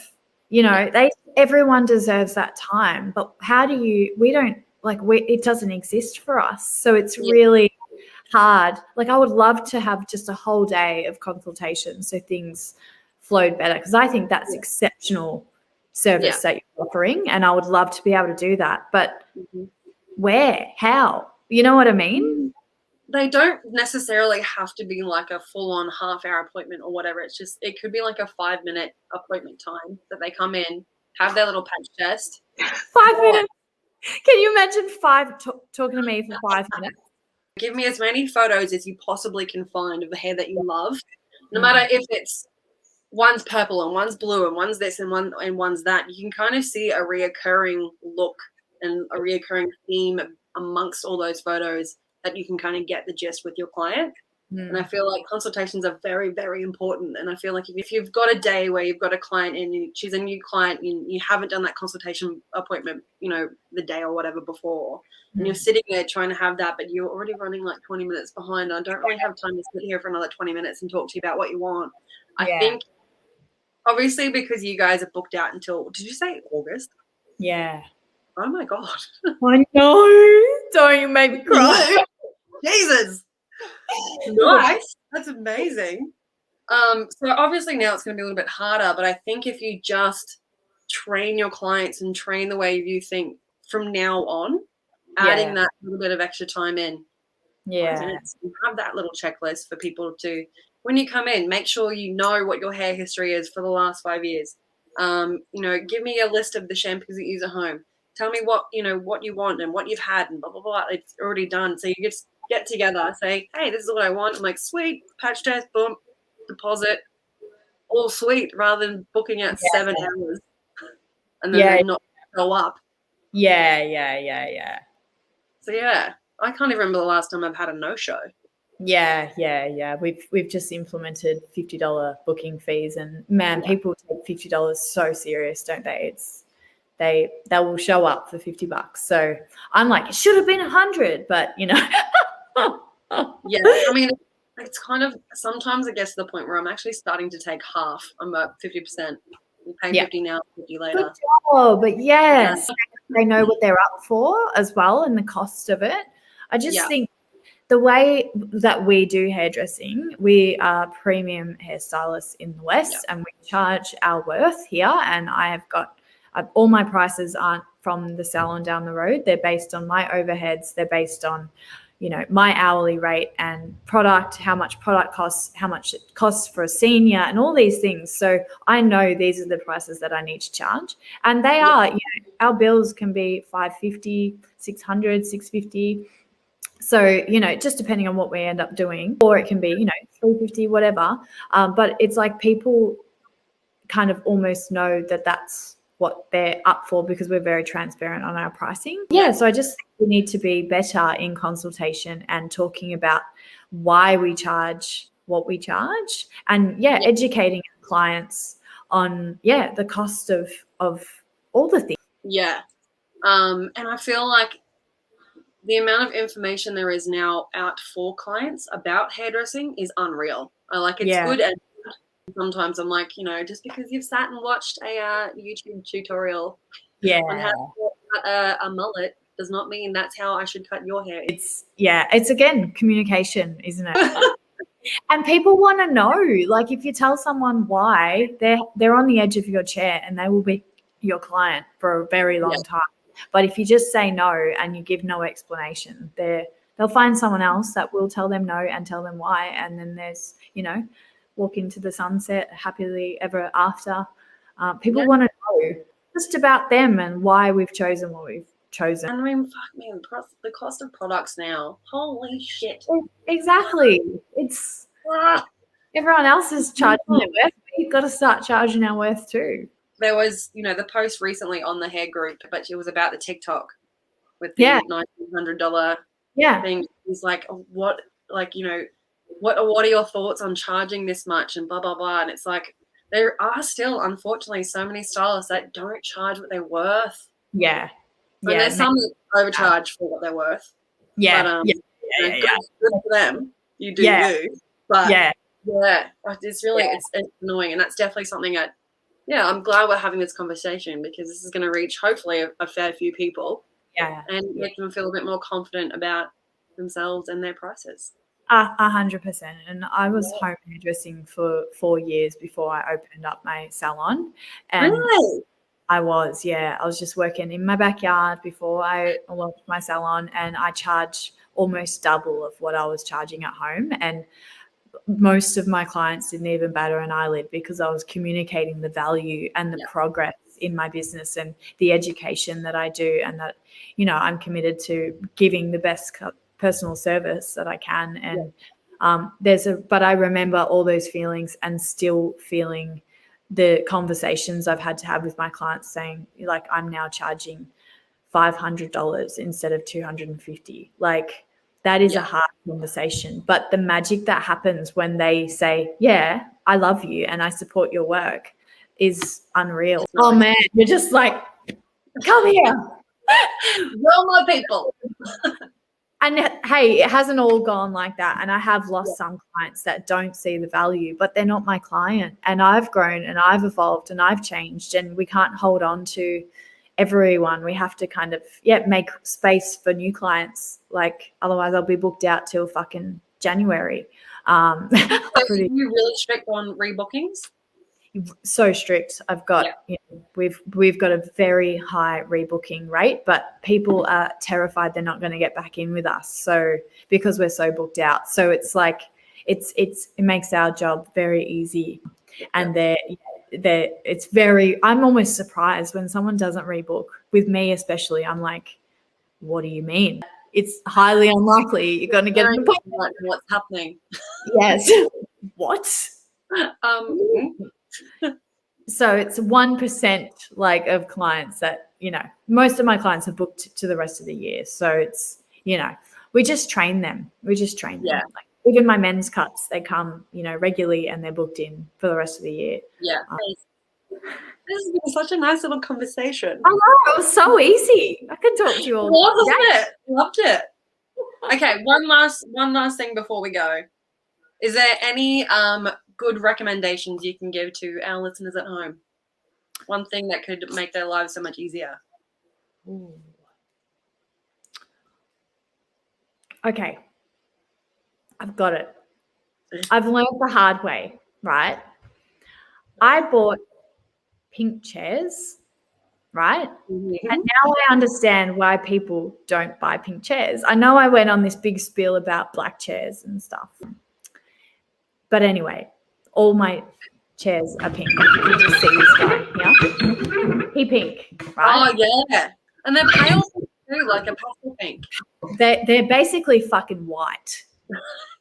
Everyone deserves that time, but it doesn't exist for us. So it's really hard. Like, I would love to have just a whole day of consultation so things flowed better, because I think that's exceptional service that you're offering, and I would love to be able to do that. But where? How? You know what I mean? They don't necessarily have to be like a full-on half-hour appointment or whatever. It's just, it could be like a 5-minute appointment time that they come in, have their little patch test. 5 minutes. Can you imagine talking to me for 5 minutes? Give me as many photos as you possibly can find of the hair that you love, no matter if it's one's purple and one's blue and one's this and one's that. You can kind of see a reoccurring look and a reoccurring theme amongst all those photos that you can kind of get the gist with your client. And I feel like consultations are very, very important. And I feel like if you've got a day where you've got a client and she's a new client and you haven't done that consultation appointment, the day or whatever before, and you're sitting there trying to have that, but you're already running like 20 minutes behind. I don't really have time to sit here for another 20 minutes and talk to you about what you want. I think, obviously, because you guys are booked out until, did you say August? Yeah. Oh my God. I know. Don't you make me cry. Jesus. Nice. That's amazing. So obviously now it's going to be a little bit harder, but I think if you just train your clients and train the way you think from now on, adding that little bit of extra time in. Yeah. Have that little checklist for people to, when you come in, make sure you know what your hair history is for the last 5 years. Give me a list of the shampoos that you use at home. Tell me what you want and what you've had and blah, blah, blah. It's already done. So you just get together, say, hey, this is what I want. I'm like, sweet, patch test, boom, deposit, all sweet, rather than booking out 7 hours and then they not go up. Yeah. So I can't even remember the last time I've had a no-show. Yeah. We've just implemented $50 booking fees, and man, people take $50 so serious, don't they? They will show up for $50. So I'm like, it should have been 100, but Yeah, I mean, it's kind of sometimes I guess to the point where I'm actually starting to take half. I'm about 50%. You pay 50 now, 50 later. Good job, but they know what they're up for as well and the cost of it. I just think the way that we do hairdressing, we are premium hairstylists in the West, and we charge our worth here. And I have got all my prices aren't from the salon down the road. They're based on my overheads. They're based on, my hourly rate and product, how much product costs, how much it costs for a senior, and all these things. So I know these are the prices that I need to charge. And they are, our bills can be $550, $600, $650. So, just depending on what we end up doing, or it can be, $350, whatever. But it's like people kind of almost know that that's what they're up for because we're very transparent on our pricing. Yeah, so I just think we need to be better in consultation and talking about why we charge what we charge, and educating clients on the cost of all the things. Yeah. And I feel like the amount of information there is now out for clients about hairdressing is unreal. It's good, and sometimes I'm like, just because you've sat and watched a YouTube tutorial on how to cut a mullet does not mean that's how I should cut your hair. It's again communication, isn't it? And people want to know, like, if you tell someone why, they're on the edge of your chair and they will be your client for a very long time. But if you just say no and you give no explanation, they'll find someone else that will tell them no and tell them why. And then there's, walk into the sunset happily ever after. People want to know just about them and why we've chosen what we've chosen. And I mean, fuck me, the cost of products now. Holy shit. Exactly. It's everyone else is charging their worth. We've got to start charging our worth too. There was, the post recently on the hair group, but it was about the TikTok with the $1,900 thing. He's like, what are your thoughts on charging this much and blah, blah, blah. And it's like, there are still, unfortunately, so many stylists that don't charge what they're worth. Yeah. And there's some that overcharge for what they're worth. Yeah. But, good for them. You do you. But, it's really, it's annoying. And that's definitely something I'm glad we're having this conversation, because this is going to reach, hopefully, a fair few people. Yeah. And make them feel a bit more confident about themselves and their prices. 100%. And I was home hairdressing for 4 years before I opened up my salon. And really? I was just working in my backyard before I launched my salon, and I charge almost double of what I was charging at home. And most of my clients didn't even batter an eyelid, because I was communicating the value and the progress in my business and the education that I do, and that, I'm committed to giving the best personal service that I can. And but I remember all those feelings, and still feeling the conversations I've had to have with my clients saying, like, I'm now charging $500 instead of $250. Like, that is a hard conversation. But the magic that happens when they say, yeah, I love you and I support your work, is unreal. Oh man, you're just like, come here. Well, my people. And hey, it hasn't all gone like that. And I have lost some clients that don't see the value, but they're not my client. And I've grown and I've evolved and I've changed, and we can't hold on to everyone. We have to kind of, make space for new clients. Like, otherwise I'll be booked out till fucking January. Are you really strict on rebookings? So strict. I've got, we've got a very high rebooking rate, but people are terrified they're not going to get back in with us. So, because we're so booked out. So it's like, it makes our job very easy. And I'm almost surprised when someone doesn't rebook with me, especially. I'm like, what do you mean? It's highly unlikely you're going to get an appointment. What's happening? Yes. What? So it's 1% like of clients that, most of my clients are booked to the rest of the year. So it's, we just train them. Like, even my men's cuts, they come, regularly, and they're booked in for the rest of the year. Yeah. This has been such a nice little conversation. I know, it was so easy. I could talk to you all day. Loved it. Okay, one last thing before we go. Is there any good recommendations you can give to our listeners at home? One thing that could make their lives so much easier. Ooh. Okay. I've got it. I've learned the hard way, right? I bought pink chairs, right? Mm-hmm. And now I understand why people don't buy pink chairs. I know I went on this big spiel about black chairs and stuff. But anyway, all my chairs are pink. You just see this guy here. He pink, right? Oh, yeah. And they're pale too, like a pastel pink. They're basically fucking white.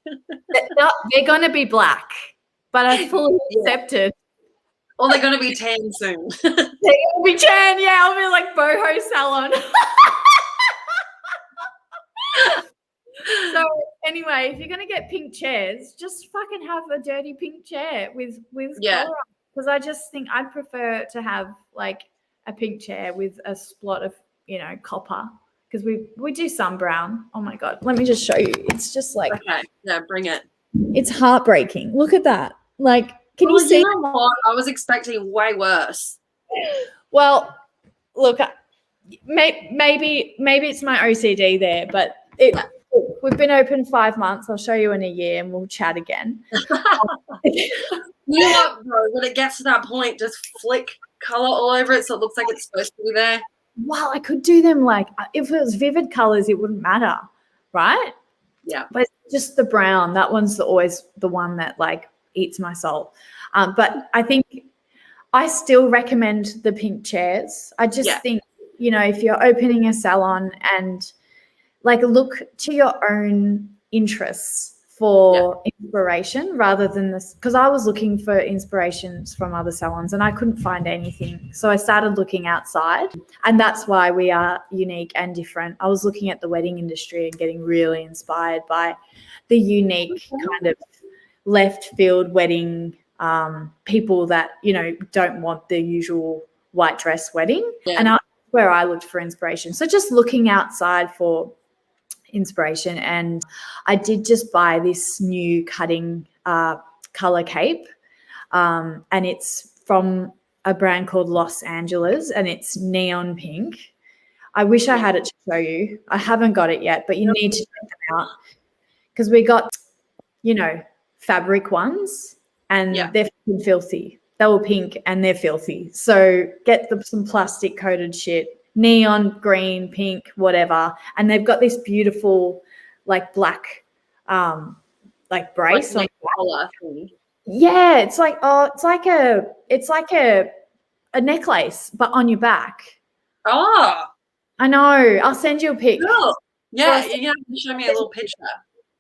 They're going to be black, but I fully accepted. Or they're going to be tan soon. They're going to be tan, yeah. I'll be like boho salon. So anyway, if you're going to get pink chairs, just fucking have a dirty pink chair with color on. Because I just think I'd prefer to have like a pink chair with a splot of, copper because we do some brown. Oh my God, let me just show you. It's just like, Okay, yeah, bring it. it's heartbreaking. Look at that. Like, can you Well, see? you know what? I was expecting way worse. Well, look, maybe it's my OCD there, but we've been open 5 months. I'll show you in a year and we'll chat again. You know what, bro? When it gets to that point, just flick color all over it so it looks like it's supposed to be there. Well, I could do them like, if it was vivid colors, it wouldn't matter, right? Yeah. But it's just the brown. That one's always the one that like eats my soul. But I think I still recommend the pink chairs. I just think, you know, if you're opening a salon and like look to your own interests for inspiration rather than this, because I was looking for inspirations from other salons and I couldn't find anything. So I started looking outside, and that's why we are unique and different. I was looking at the wedding industry and getting really inspired by the unique kind of left field wedding people that, you know, don't want the usual white dress wedding. And that's where I looked for inspiration. So just looking outside for inspiration. And I did just buy this new cutting color cape, and it's from a brand called Los Angeles, and it's neon pink. I wish I had it to show you. I haven't got it yet, but you need to check them out, because we got, you know, fabric ones, and they're filthy. They were pink and they're filthy. So get them some plastic coated shit. Neon, green, pink, whatever. And they've got this beautiful like black like brace like on collar. Yeah, it's like a necklace but on your back. Oh. I know. I'll send you a pic. Cool. Yeah, you have to show me a little picture.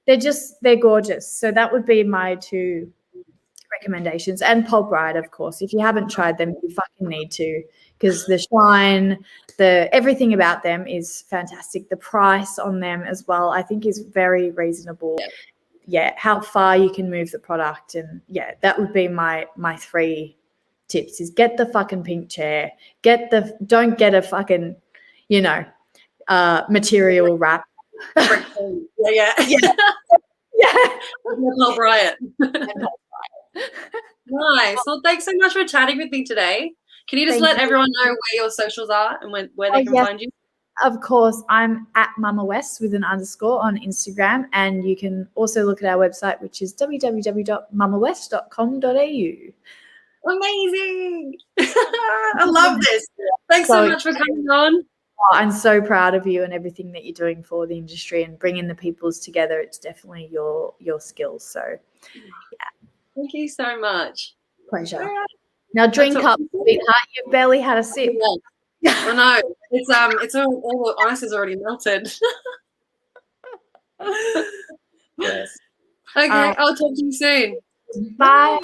They're gorgeous. So that would be my 2 recommendations. And Pulp Ride, of course. If you haven't tried them, you fucking need to, because the shine, everything about them is fantastic. The price on them as well, I think, is very reasonable. Yeah, how far you can move the product, and that would be my 3 tips: is get the fucking pink chair, don't get a fucking, you know, material wrap. Yeah. Pulp Riot. Nice. Well, thanks so much for chatting with me today. Can you just let everyone know where your socials are and where they can find you? Of course, I'm at MAMAWEST with an underscore on Instagram, and you can also look at our website, which is www.mamawest.com.au. Amazing. I love this. Thanks so much for coming on. I'm so proud of you and everything that you're doing for the industry and bringing the peoples together. It's definitely your skills. So, Thank you so much. Pleasure. Right. Now drink up, sweetheart. You've barely had a sip. I know. It's all the ice is already melted. Yes. Okay, I'll talk to you soon. Bye.